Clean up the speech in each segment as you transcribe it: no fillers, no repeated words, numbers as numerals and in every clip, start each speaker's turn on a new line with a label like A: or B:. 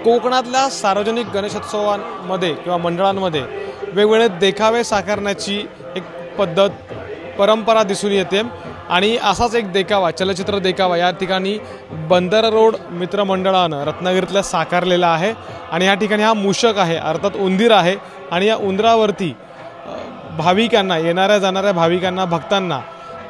A: कोकणातल्या सार्वजनिक गणेशोत्सवांमध्ये किंवा मंडळांमध्ये वेगवेगळे देखावे साकारण्याची एक पद्धत परंपरा दिसून येते आणि असाच एक देखावा चलचित्र देखावा या ठिकाणी बंदर रोड मित्रमंडळानं रत्नागिरीतल्या साकारलेला आहे आणि या ठिकाणी हा मूषक आहे अर्थात उंदीर आहे आणि या उंदरावरती भाविकांना येणाऱ्या जाणाऱ्या भाविकांना भक्तांना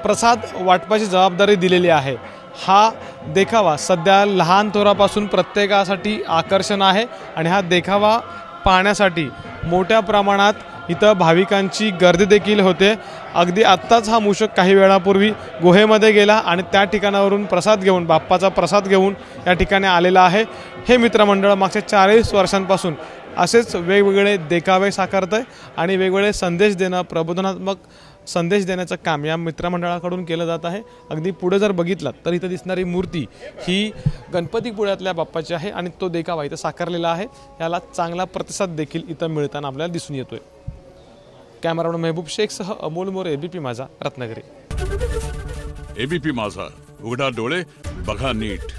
A: प्रसाद वाटपाची जबाबदारी दिलेली आहे। हा देखावा सध्या लहान थोरापासून प्रत्येकासाठी आकर्षण आहे आणि हा देखावा पाहण्यासाठी मोठ्या प्रमाणात इथं भाविकांची गर्दी देखील होते। अगदी आत्ताच हा मूषक काही वेळापूर्वी गुहेमध्ये गेला आणि त्या ठिकाणावरून प्रसाद घेऊन बाप्पाचा प्रसाद घेऊन या ठिकाणी आलेला आहे। हे मित्रमंडळ मागच्या 40 वर्षांपासून असेच वेगवेगळे देखावे साकारतंय आणि वेगवेगळे संदेश देणं प्रबोधनात्मक संदेश देण्याचं काम या मित्रमंडळाकडून केलं जात आहे। अगदी पुढे जर बघितलात तर इथं दिसणारी मूर्ती ही गणपतीपुळ्यातल्या बाप्पाची आहे आणि तो देखावा इथं साकारलेला आहे। याला चांगला प्रतिसाद देखील इथं मिळताना आपल्याला दिसून येतोय। कॅमेरामन मेहबूब शेखसह अमोल मोरे, एबीपी माझा, रत्नागिरी।
B: एबीपी माझा, उघडा डोळे बघा नीट।